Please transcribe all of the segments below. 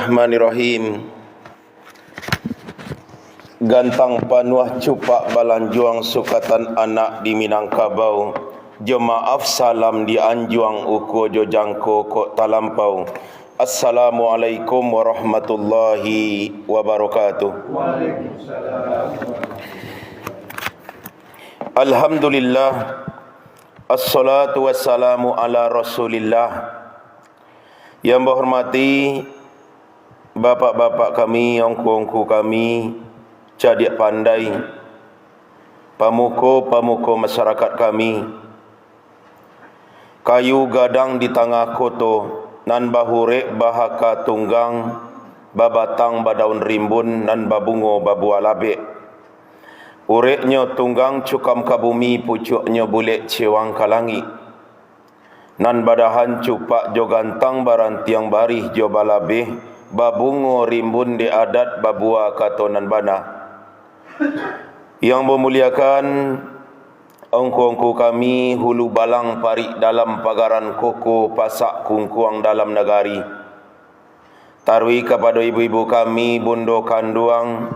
Bismillahirrahmanirrahim. Gantang panuah cupak balanjuang sukatan anak di Minangkabau. Jemaaf salam di anjuang uku jojangko kok talampau. Assalamualaikum warahmatullahi wabarakatuh. Waalaikumsalam. Alhamdulillah. Assalatu wassalamu ala Rasulillah. Yang berhormati bapak-bapak kami, ongku-ongku kami, cadik pandai, pamuko-pamuko masyarakat kami, kayu gadang di tengah koto, nan bahurek bahaka tunggang, babatang badaun rimbun, nan babungo babu alabek. Ureknya tunggang cukam kabumi, pucuknya bulik cewang kalangi. Nan badahan cupak jo gantang barantiang barih jo balabeh, babungo rimbun di adat babua katonan bana. Yang memuliakan ongku-ongku kami, hulu balang parik dalam pagaran koko, pasak kungkuang dalam negari. Tarwi kepada ibu-ibu kami, bundo kanduang,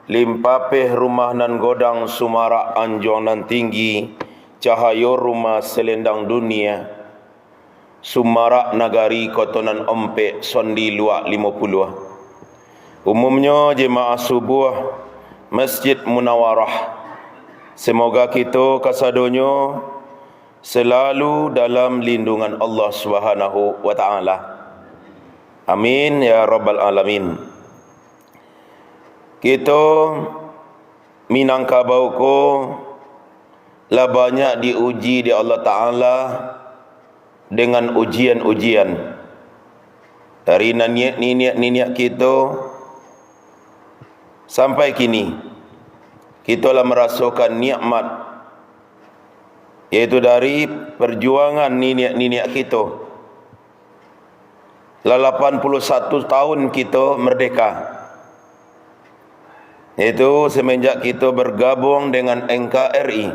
limpapeh rumah nan godang sumarak anjong nan tinggi, cahayo rumah selendang dunia. Sumarak nagari kotonan ompek sondi luak 50. Umumnya jemaah subuh Masjid Munawarah. Semoga kita kasadonyo selalu dalam lindungan Allah Subhanahu wa taala. Amin ya rabbal alamin. Kita Minangkabau ko lah banyak diuji di Allah taala dengan ujian-ujian. Dari niat kita sampai kini, kita telah merasakan nikmat, yaitu dari perjuangan niat kita. 81 tahun kita merdeka, yaitu semenjak kita bergabung dengan NKRI,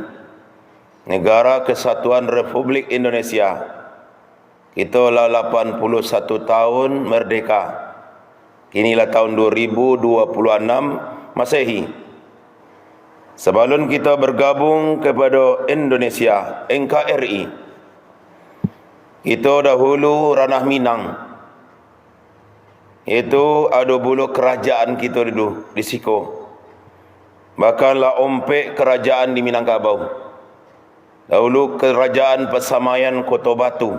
Negara Kesatuan Republik Indonesia. Kita lah 81 tahun merdeka. Inilah tahun 2026 Masehi. Sebelum kita bergabung kepada Indonesia, NKRI, kita dahulu ranah Minang. Itu ada bulu kerajaan kita dulu di Siko. Bahkanlah ompek kerajaan di Minangkabau. Dahulu kerajaan Pesamayan Kota Batu,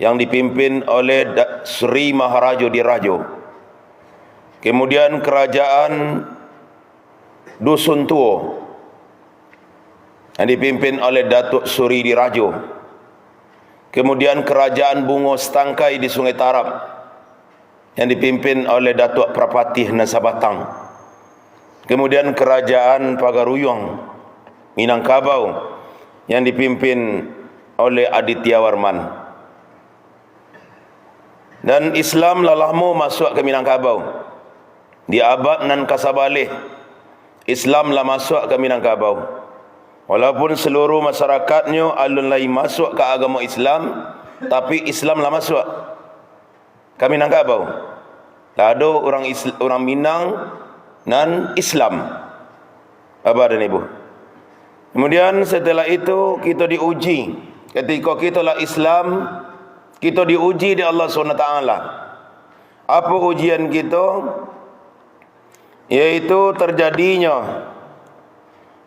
yang dipimpin oleh Sri Maharaja Dirajo. Kemudian kerajaan Dusun Tuo, yang dipimpin oleh Datuk Suri Dirajo. Kemudian kerajaan Bungo Setangkai di Sungai Tarap, yang dipimpin oleh Datuk Prapatih Nasabatang. Kemudian kerajaan Pagaruyung Minangkabau, yang dipimpin oleh Aditya Warman. Dan Islam lalahmu masuk ke Minangkabau. Di abad nan kasabalih, Islam lah masuk ke Minangkabau. Walaupun seluruh masyarakatnya alun lain masuk ke agama Islam, tapi Islam lah masuk ke Minangkabau. Lah ada orang Minang nan Islam. Abah dan Ibu. Kemudian setelah itu kita diuji. Ketika kita lah Islam, kita diuji di Allah SWT. Apa ujian kita? Yaitu terjadinya,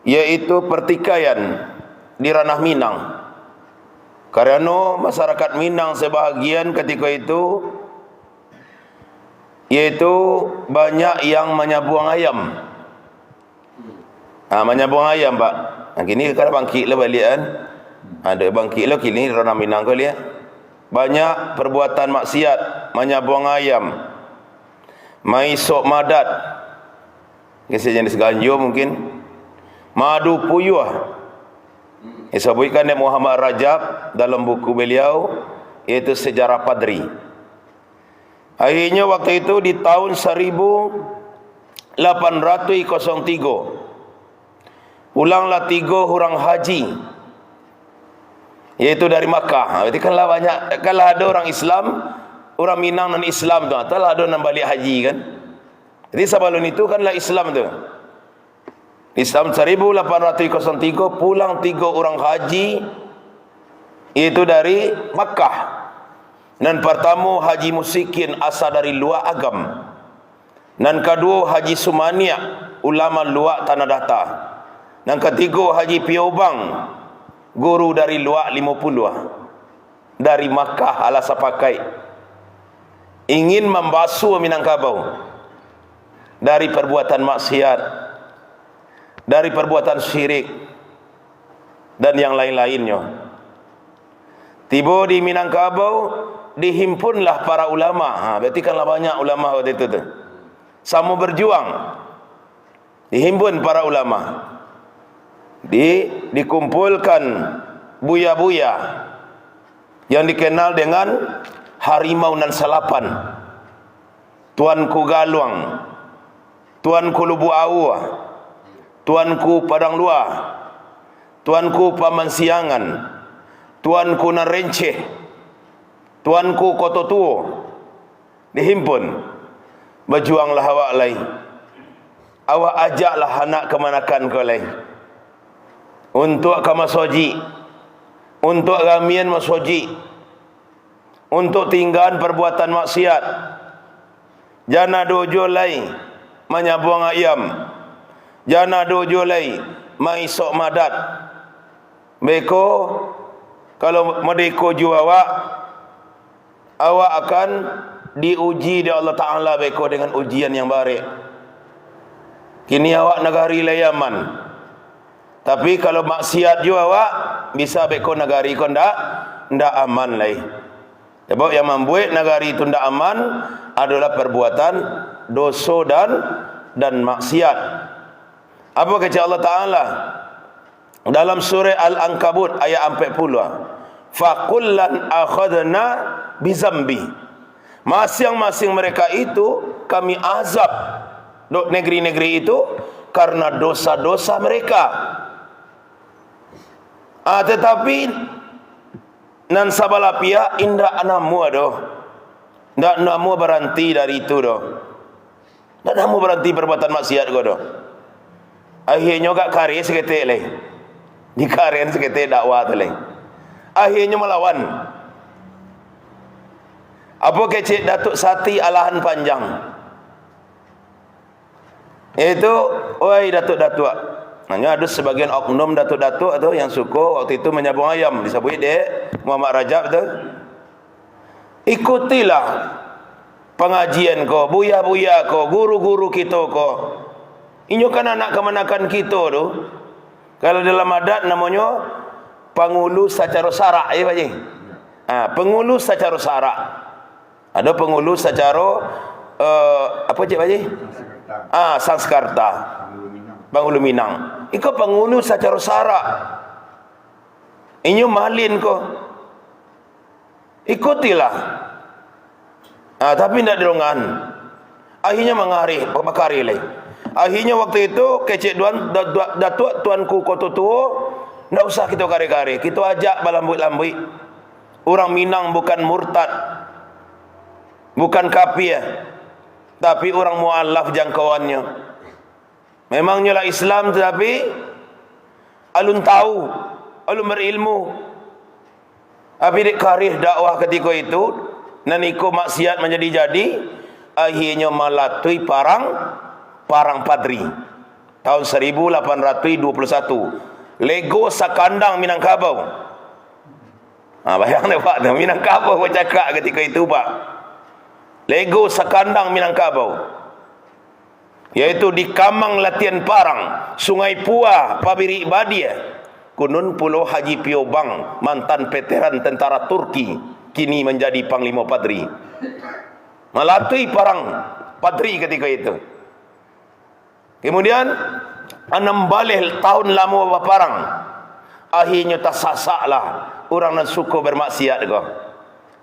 yaitu pertikaian di ranah Minang. Karena masyarakat Minang sebahagian ketika itu, yaitu banyak yang menyabuang ayam. Menyabuang ayam, Pak. Kini kalau bangkit lah balik kan. Ada bangkit lah kini ranah Minang kau lihat. Banyak perbuatan maksiat, menyabuang ayam, mai sok madat, kisah jenis ganjo mungkin, madu puyuh. Disebutkan oleh Muhammad Rajab dalam buku beliau, yaitu Sejarah Padri. Akhirnya waktu itu di tahun 1803, pulanglah 3 orang haji, yaitu dari Makkah. Berarti kanlah banyak, kalau ada orang Islam orang Minang dan Islam tu, telah ada nak balik haji kan. Jadi sebelum itu kanlah Islam tu. Islam 1803 pulang 3 orang haji, itu dari Makkah. Dan pertama haji musikin asal dari luar agam. Dan kedua haji Sumania, ulama luar Tanah Datar. Dan ketiga haji Piobang, guru dari luar 50 dari Makkah ala sapakai. Ingin membasuh Minangkabau dari perbuatan maksiat, dari perbuatan syirik dan yang lain-lainnya. Tiba di Minangkabau, dihimpunlah para ulama. Berarti kanlah banyak ulama waktu itu tu. Sama berjuang. Dihimpun para ulama. Dikumpulkan buya-buya yang dikenal dengan harimau nan salapan. Tuanku Galuang, Tuanku Lubu Awa, Tuanku Padang Luar, Tuanku Paman Siangan, Tuanku Narenceh, Tuanku Koto Tuo. Dihimpun. Berjuanglah awak lain. Awak ajaklah anak kemanakan kau lain. Untuk kamasoji, untuk gamian masoji, untuk tinggalan perbuatan maksiat. Jana dojo lain menyabuang ayam, jana dojo lain maisok madat. Beko kalau medeko ju awak akan diuji di Allah Ta'ala beko dengan ujian yang baik. Kini awak negari layaman, tapi kalau maksiat ju awak bisa beko negari kau ndak aman lagi. Sebab yang membuat negari itu ndak aman adalah perbuatan dosa dan maksiat. Apa kata Allah Ta'ala dalam surah Al-Ankabut ayat 40? Fakullan akhadna bizambi. Masing-masing mereka itu kami azab negeri-negeri itu karena dosa-dosa mereka. Tetapi nan sabala pihak indah anamu adoh. Ndak namu berhenti dari itu doh. Ndak namu berhenti perbuatan maksiat kau doh. Akhirnya gak karya seketik leh. Di karya seketik dakwah tu leh. Akhirnya melawan. Apa kecik Datuk Sati Alahan Panjang? Itu, oi datuk-datuk. Hanya ada sebagian oknum datuk-datuk tu yang suka waktu itu menyabung ayam disebut dia Muhammad Rajab tu. Ikutilah pengajian kau, buya-buya kau, guru-guru kita kau. Inyo kan anak kemanakan kita tu. Kalau dalam adat namanya pengulu secara sarak, ya Pak Ji. Pengulu secara sarak. Ada pengulu secara apa Cik Pak Ji? Sanskerta. Pengulu Minang. Iko pengulu secara sarak. Inyo malin ko. Ikutilah. Tapi tidak dirongan. Akhirnya mengarih, bakari lagi. Akhirnya waktu itu kecik datuk tuanku Koto Tuo, tidak usah kita kari-kari. Kita ajak balambui-lambui. Orang Minang bukan murtad, bukan kafir, tapi orang mu'alaf jangkauannya. Memangnya lah Islam, tetapi alun tahu, alun berilmu. Tapi dek karih dakwah ketika itu, dan ikut maksiat menjadi-jadi, akhirnya malatui parang padri. Tahun 1821. Lego sakandang Minangkabau. Bayang Pak, Minangkabau bercakap ketika itu Pak. Lego sakandang Minangkabau. Yaitu di Kamang Latihan Parang, Sungai Pua, Pabiri Badia. Kunun Pulau Haji Piobang, mantan veteran tentara Turki, kini menjadi Panglima Padri. Melatih parang padri ketika itu. Kemudian 6 balik tahun lama berparang. Akhirnya tersasaklah orang yang suka bermaksiat kau.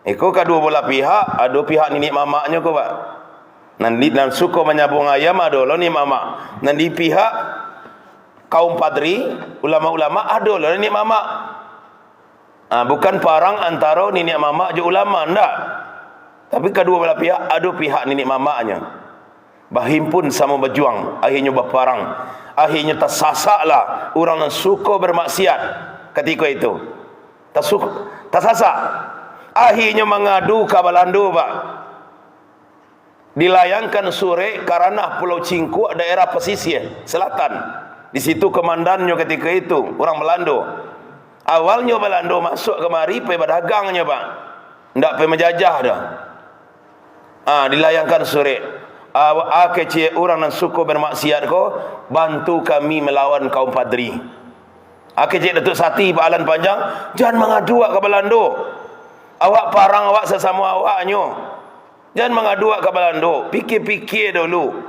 Iko kedua belah pihak, ada pihak nenek mamaknya kau Pak. Nanti dan suka menyabung ayam ada lo ni mamak. Nanti pihak kaum padri, ulama-ulama ada lo nenek mamak. Bukan parang antara nenek mamak je ulama, enggak. Tapi kedua belah pihak, ada pihak nenek mamaknya berhimpun sama berjuang, akhirnya berperang, akhirnya tersasaklah orang yang suka bermaksiat ketika itu. Tersasak, akhirnya mengadu ke Belanda, Pak. Dilayangkan surat karena Pulau Cingkuk, daerah pesisir selatan. Di situ komandannya ketika itu orang Belanda. Awalnya Belanda masuk kemari pergi berdagangnya, Pak. Ndak pergi menjajah dah. Dilayangkan surat. Kecil orang yang suka bermaksiat ko, bantu kami melawan kaum Padri. Kecil Datuk Sati Pak Alan Panjang, jangan mengadu ke Belanda. Awak parang awak sesama awaknya. Jangan mengadu ke Belanda. Pikir-pikir dulu.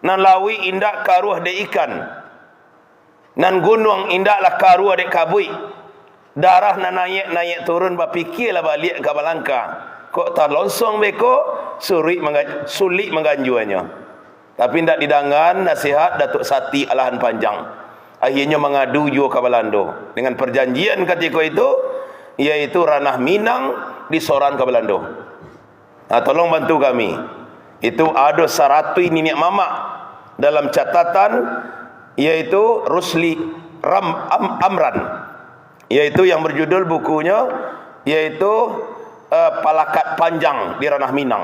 Nan lawi indak karuah de ikan. Nan gunung indaklah karuah de kabui. Darah nan naik turun berfikirlah balik ke Balangka. Kok tak longsong beko, sulit mengganjuannya. Tapi tidak didangan nasihat Datuk Sati Alahan Panjang. Akhirnya mengadu juga ke Belanda. Dengan perjanjian ketika itu, yaitu ranah Minang disoran ke Belanda. Tolong bantu kami. Itu ada 100 nenek mamak dalam catatan, yaitu Rusli Amran, yaitu yang berjudul bukunya, yaitu Palakat Panjang di Ranah Minang.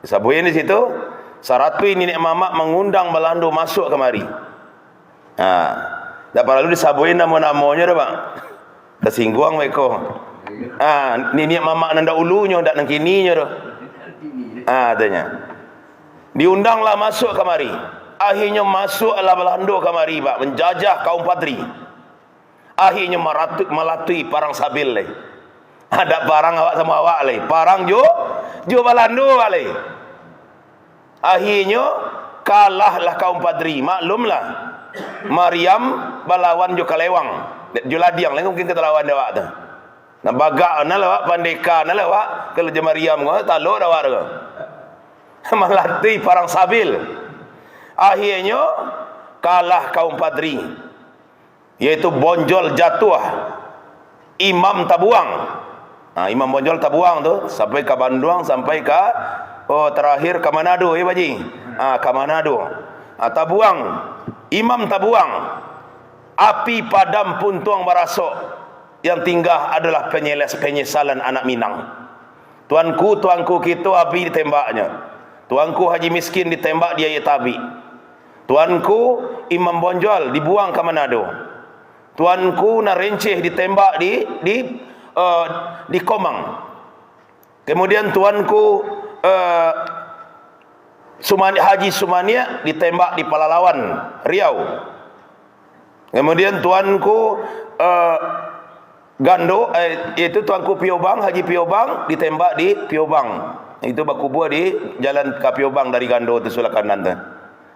Sabuin di situ 100 nenek mamak mengundang Belanda masuk kemari. Tak perlu disabuin nama-namanya dah, Pak. Tersinggung mereka. Nenek mamak nanda ulunya, ndak nang kininya dah. Tanya. Diundanglah masuk kemari. Akhirnya masuklah Belanda kemari, Pak, menjajah kaum Padri. Akhirnya melatui parang sabil leh. Ada parang awak sama awak leh. Parang jo Belanda leh. Akhirnya kalahlah kaum Padri. Maklumlah. Mariam balawan jo kalewang. Jo ladiang leh mungkin kita lawan awak tu. Nah bagak na lawak pandeka na lawak kalau je Mariam ngau taluk dah warga. Melatih parang sabil. Akhirnya kalah kaum Padri, yaitu Bonjol jatuh, Imam Tabuang. Imam Bonjol Tabuang tu sampai ke Bandung, sampai ke terakhir ke Manado, ya Baji. Ke Manado. Tabuang, Imam Tabuang. Api padam pun tuang barasok. Yang tinggal adalah penyesalan anak Minang. Tuanku kita api ditembaknya. Tuanku Haji Miskin ditembak dia Tabi. Tuanku Imam Bonjol dibuang ke Manado. Tuanku Narenceh ditembak di Komang. Kemudian tuanku Haji Sumania ditembak di Palalawan, Riau. Kemudian tuanku Gando, itu tuanku Piobang, Haji Piobang ditembak di Piobang. Itu berkubur di jalan ke Piobang dari Gando tu sebelah kanan tu.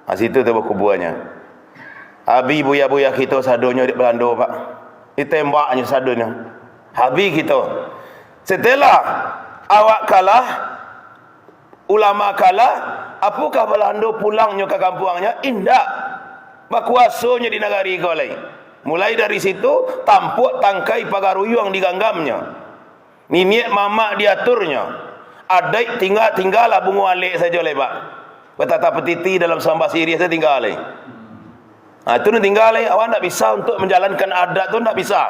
Situ tu berkuburnya. Abi buya-buya kita sadonya di Belanda, Pak. Ditembaknya sadonya. Habis kita. Setelah awak kalah, ulama kalah, apakah Belanda pulangnya ke kampungnya? Indak. Berkuasanya di negari kau lain. Mulai dari situ tampuk tangkai pagaruyung diganggamnya. Niniak mamak diaturnya. Adik tinggallah bungu alik saja oleh Pak. Betata petiti dalam sambah siri saya tinggal alik. Itu nak tinggal alik. Awak tak bisa untuk menjalankan adat tu, tak bisa.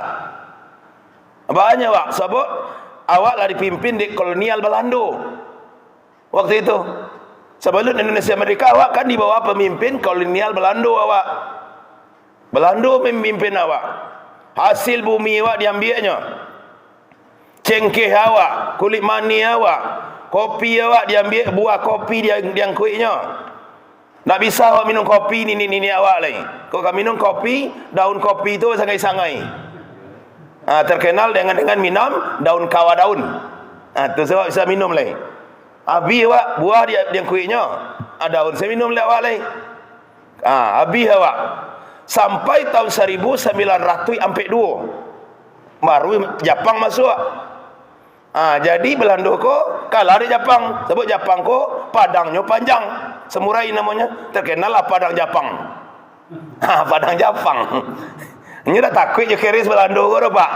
Banyak Pak. Sebab awak lah dipimpin di kolonial Belanda waktu itu. Sebelum Indonesia Merdeka, awak kan di bawah pemimpin kolonial Belanda awak. Belanda memimpin awak. Hasil bumi awak diambilnya. Cengkeh awak, kulit mani awak, kopi awak diambil, buah kopi diangkutnya. Tak bisa awak minum kopi ni awak lain. Kalau kau minum kopi, daun kopi itu sangai-sangai. Terkenal dengan minum daun kawa daun. Tu sebab bisa minum lain. Abi awak buah diangkutnya. Daun saya minum awak lain. Abi awak sampai tahun 1942 baru Jepang masuk. Jadi Belanda ko kalah di Jepang. Sebab Jepang ko padangnya panjang, semurai namanya, terkenal lah padang Jepang. Padang Jepang. Ini dah takut je keris Belanda ko dah, Pak.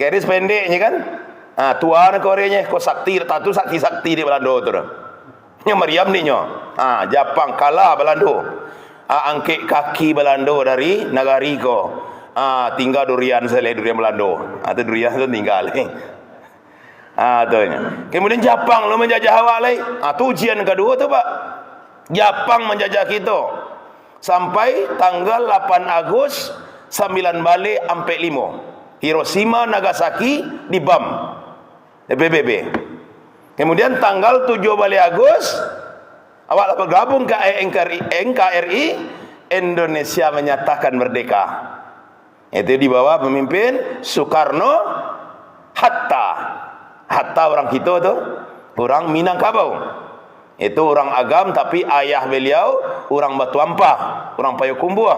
Keris pendeknya kan. Tua nak orangnya ko sakti tu sakti di Belanda tu dah. Nya Maryam ni nyo. Japang kalah Belanda. Angkit kaki Belanda dari negari ko. Tinggal durian selai durian Belanda. Tu durian tu tinggal. Tu nya. Kemudian Japang lo menjajah awak lai. Tu ujian kedua tu Pak. Japang menjajah kita. Sampai tanggal 8 Agustus 9 balik sampai 5. Hiroshima Nagasaki dibom. PBB. Kemudian tanggal 7 balik Agustus awak bergabung ke NKRI, Indonesia menyatakan merdeka. Itu di bawah pemimpin Soekarno Hatta orang kita tu, orang Minangkabau. Itu orang agam tapi ayah beliau orang Batu Ampah, orang Payakumbuh.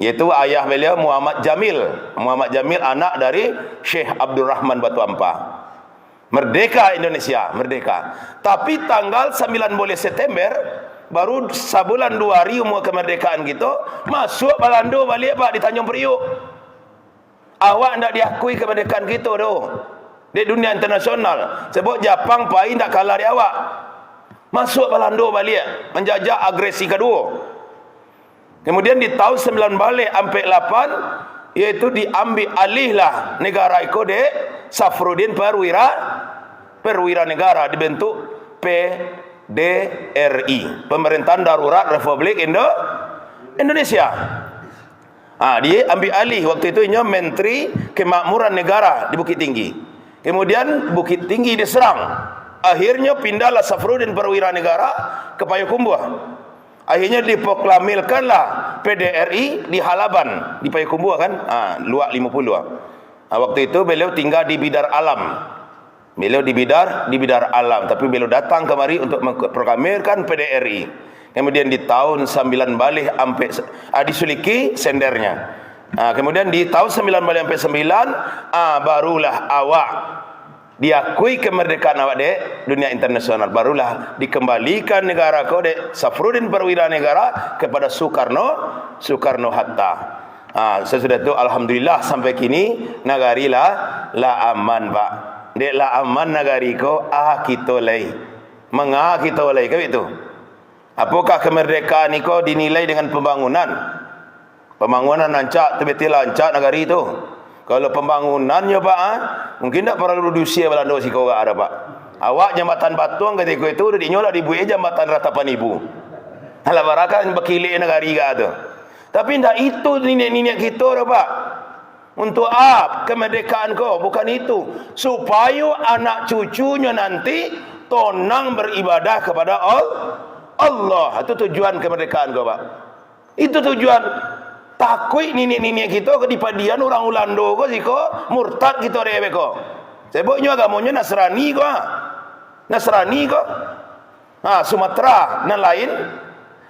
Yaitu ayah beliau Muhammad Jamil anak dari Syekh Abdul Rahman Batu Ampah. Merdeka Indonesia, merdeka. Tapi tanggal 9 bulan September, baru sebulan 2 hari umur kemerdekaan kita, masuk Belanda balik Pak di Tanjung Priok. Awak tidak diakui kemerdekaan kita tu di dunia internasional. Sebab Japang paling tak kalah di awak. Masuk Belanda balik, menjajah agresi kedua. Kemudian di tahun 9 balik sampai 8, iaitu diambil alihlah negara itu de Safruddin Perwira Negara, dibentuk PDRI, Pemerintahan Darurat Republik Indonesia. Dia ambil alih waktu itu Menteri Kemakmuran Negara di Bukit Tinggi. Kemudian Bukit Tinggi diserang. Akhirnya pindahlah Safruddin Perwira Negara ke Payakumbuh. Akhirnya diproklamirkanlah PDRI di Halaban di Payakumbuh kan, luak 50. Waktu itu beliau tinggal di Bidar Alam. Beliau di Bidar Alam, tapi beliau datang kemari untuk memproklamirkan PDRI. Kemudian di tahun 9 balik sampai disuliki sendernya. Kemudian di tahun 9 balik sampai 9, barulah awak diakui kemerdekaan awak di dunia internasional. Barulah dikembalikan negara kau di Safruddin Perwira Negara kepada Soekarno Hatta. Sesudah itu alhamdulillah sampai kini negari la aman Pak. Dek la aman negari ko kita lai. Kita lai ke itu. Apakah kemerdekaan niko dinilai dengan pembangunan? Pembangunan lancak, betul lancak negari itu. Kalau pembangunannya Pak, mungkin tak perlu diusia Belanda si kau ada Pak. Awak jambatan Batuang ketika itu udah dinyola dibuat jambatan Ratapan Ibu. Alah barakan berkilik negari ga tu. Tapi tidak itu niat kita dah Pak. Untuk kemerdekaan kau bukan itu, supaya anak cucunya nanti tonang beribadah kepada Allah. Itu tujuan kemerdekaan kau Pak. Itu tujuan. Takut niat kita ke dipadian orang Ulando kau siko murtad kita rebe kau. Sebabnya agamanya Nasrani kau. Sumatera dan lain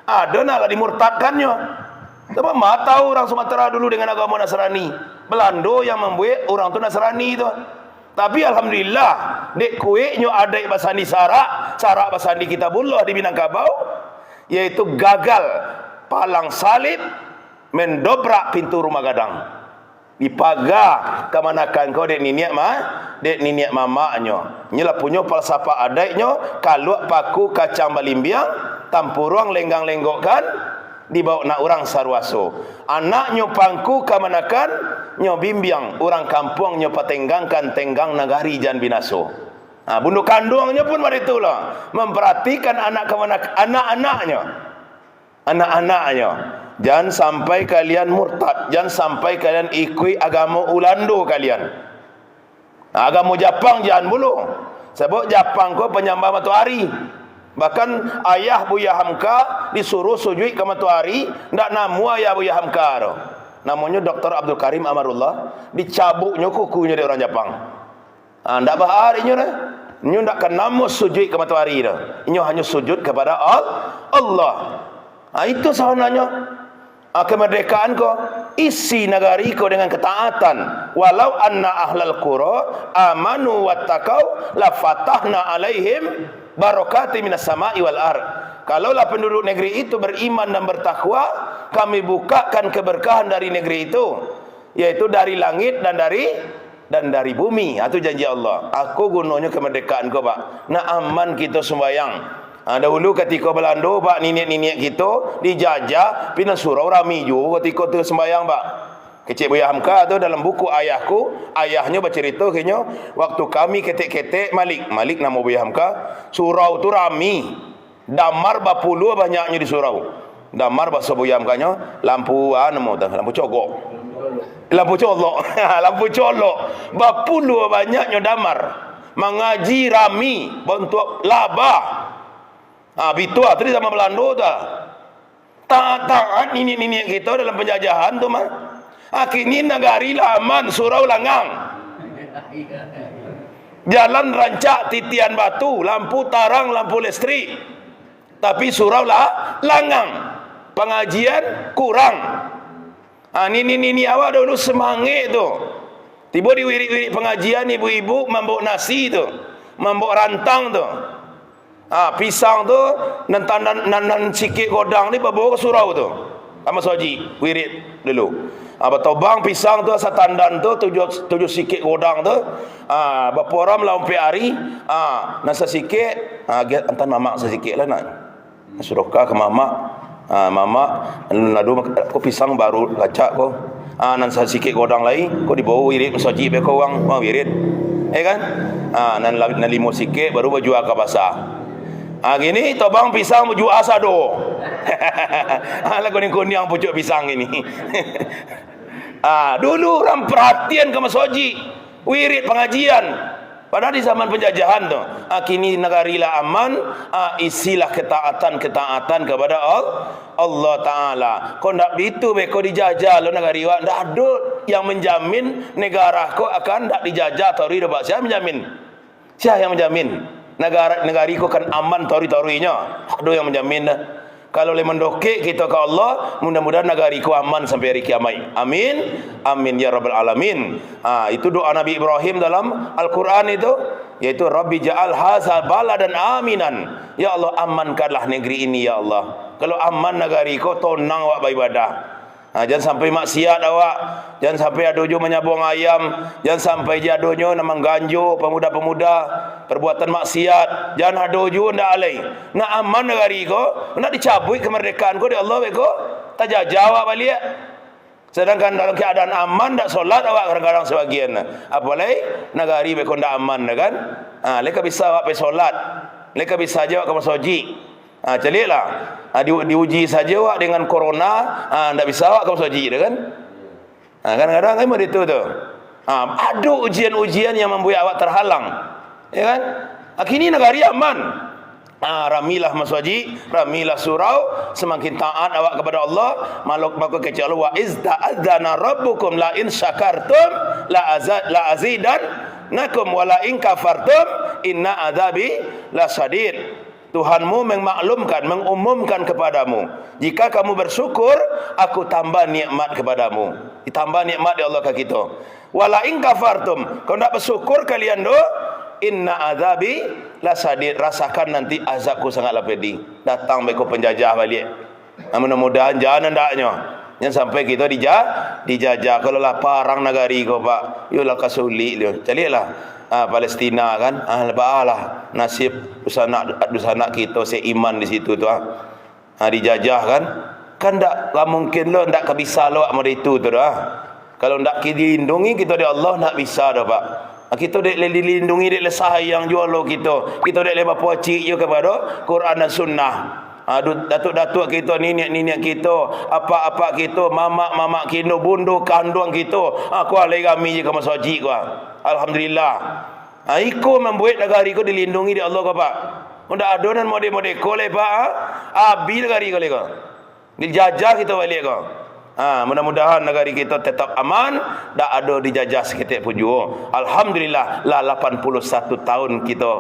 ada nak dimurtadkannya. Sebab tahu orang Sumatera dulu dengan agama Nasrani. Belanda yang membuat orang tu Nasrani tu. Tapi alhamdulillah dek kueknya ada basandi sarak basandi kitabullah di Minangkabau, yaitu gagal palang salib mendobrak pintu rumah gadang. Dipagar kemanakan kau dek niniak mamaknya. Nyelah punya falsafah adiknya kalau paku kacang balimbiang tampuruang lenggang-lenggokkan dibawa nak orang sarwaso. Anaknya pangku kemanakan nyo bimbiang orang kampung nyo patenggangkan tenggang nagari jan binaso. Bunduk kandungnya pun pada itulah memperhatikan anak-anaknya. Jangan sampai kalian murtad, jangan sampai kalian ikut agama Ulando kalian. Agama Jepang jangan bulu. Sebab Jepang ko penyembah matahari. Bahkan ayah Buya Hamka disuruh sujud ke matahari, ndak namu ayah Buya Hamka tu. Namanya Dr. Abdul Karim Amarullah, dicabuknya kukunya dari orang Jepang. Ndak baharinya dah. Nyo ndak kenamu sujud ke matahari dah. Nyo hanya sujud kepada Allah. Itu sebenarnya kemerdekaan ko isi negari ko dengan ketaatan. Walau anna ahlal qura amanu wattaqau la fatahna alaihim barakati minas sama'i wal ard. Kalaulah penduduk negeri itu beriman dan bertakwa, kami bukakan keberkahan dari negeri itu, yaitu dari langit dan dan dari bumi. Itu janji Allah. Aku gunanya kemerdekaan kau, Pak. Nak aman kita sembahyang. Dahulu ketika Belanda, Pak, nenek-nenek kita dijajah, pina surau rami juga ketika tu sembahyang, Pak. Kecik Buya Hamka tu dalam buku ayahku, ayahnya bercerita kayaknya waktu kami ketek-ketek Malik nama Buya Hamka, surau tu rami. Damar bapulu banyaknya di surau. Damar bahasa Buya Hamkanya lampu lampu cogok. Lampu colok. Lampu colok. Bapulu banyaknya damar. Mengaji rami bentuk laba. Bitua tadi sama Belanda dah. Taat nenek kita dalam penjajahan tu mah. Kini negari laman surau langang. Jalan rancak titian batu, lampu tarang, lampu listrik. Tapi surau langang. Pengajian kurang. Nini awak dulu semangit tu. Tiba di wirid-wirid pengajian ibu-ibu mambuk nasi tu. Mambuk rantang tu. Pisang tu nan sikit godang ni bawa ke surau tu. Sama soji wirid dulu. Batobang pisang tu asa tandan tu tujuh sikit godang tu. Bapa orang laumpe hari, nasa sikit, antan mamak sesikit lah nak. Suruhkah ke mamak. Mamak nadu aku pisang baru lacak ko. Nan sa sikit godang lain, ko dibawa wirid soji be ko wang wirid. Kan? Nan limo sikit baru berjual ke pasar. Gini tobang pisang menuju asado. Lah kuning-kuning yang pucuk pisang ini. Dulu orang perhatian ke masoji, wirid pengajian. Padahal di zaman penjajahan tu, kini negari lah aman, isilah ketaatan kepada Allah Taala. Kau ndak begitu be kau dijajah lo negari wak, ndak ada yang menjamin negara kau akan ndak dijajah tori dak siapa menjamin? Siapa yang menjamin? Negari ko kan aman tori-torinya. Ada yang menjamin dah. Kalau le mendokek kita ke Allah, mudah-mudahan negari ko aman sampai hari kiamat. Amin. Amin ya rabbal alamin. Itu doa Nabi Ibrahim dalam Al-Quran itu, yaitu Rabbi ja'al hadza baladan aminan. Ya Allah, amankanlah negeri ini ya Allah. Kalau aman negari ko, tonang awak beribadah. Jangan sampai maksiat awak, jangan sampai adojo menyabung ayam, jangan sampai adojo nak mengganjo pemuda-pemuda perbuatan maksiat, jangan adojo ndak alai. Nak aman negari ko, nak dicabut kemerdekaan ko di Allah ko, tak jawab balik. Sedangkan dalam keadaan aman ndak solat awak kadang-kadang sebagian. Apalagi negari ko ndak aman kan? Leka bisa awak pe solat, leka bisa jawab ke masoji. Celiklah. Diuji saja awak dengan corona, tak bisa awak kamu saji dah kan? Kadang-kadang kan begitu tu. Ada ujian-ujian yang membuat awak terhalang. Ya kan? Kini negari aman. Ramilah maswaji, ramilah surau, semakin taat awak kepada Allah, maka kecil Allah wa izda'adzana rabbukum la in syakartum la azidannakum wa la in kafartum inna adzabi lasadid. Tuhanmu memaklumkan, mengumumkan kepadamu, jika kamu bersyukur, aku tambah nikmat kepadamu. Ditambah nikmat di Allah ke kita. Wala in kafartum, kalau tak bersyukur kalian do, inna azabi lasadid, rasakan nanti azabku sangatlah pedih. Datang beko penjajah balik. Mudah-mudahan jangan hendaknya. Jangan sampai kita dijajah. Kalau lah parang negari kau Pak, yolah kasulik dia. Caliklah. Palestina kan, lebahlah nasib dusanak kita seiman di situ tu dijajah kan tak mungkin lo ndak bisa lo amal itu tu dah. Kalau ndak dilindungi kita di Allah ndak bisa dah Pak. Kita dek dilindungi dek sayang jual lo kita dek le bapa cik yo kepada Quran dan Sunnah. Datuk-datuk kita, nenek-nenek kita, apa-apa kita, mamak-mamak kita, bundu kandung kita, aku alai kami je ke masjid ku. Alhamdulillah. Iko membuat negari ko dilindungi di Allah ko Pak. Unda adonan mode-mode ko le Pak. Abi negari ko le ko. Dijajah kita balik ko. Mudah-mudahan negari kita tetap aman, tak ada dijajah seketik pun juga. Alhamdulillah lah 81 tahun kita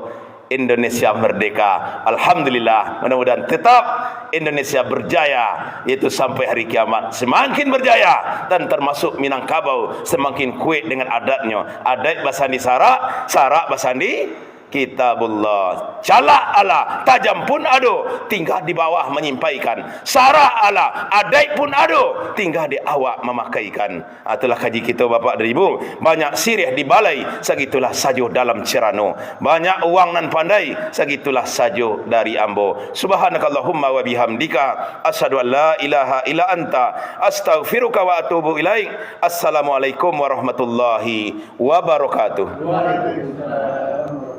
Indonesia merdeka. Alhamdulillah, mudah-mudahan tetap Indonesia berjaya, yaitu sampai hari kiamat. Semakin berjaya dan termasuk Minangkabau semakin kuat dengan adatnya. Adat basandi sarak, sarak basandi kitabullah. Calak ala, tajam pun ada, tinggal di bawah menyampaikan. Sarah ala, adai pun ada, tinggal di awak memakaikan. Itulah kaji kita Bapak dan Ibu. Banyak sirih di balai, segitulah sajo dalam cerano. Banyak uang nan pandai, segitulah sajo dari ambo. Subhanakallahumma wa bihamdika, asyhadu an la ilaha illa anta, astaghfiruka wa atubu ilaik. Assalamualaikum warahmatullahi wabarakatuh. Waalaikumsalam.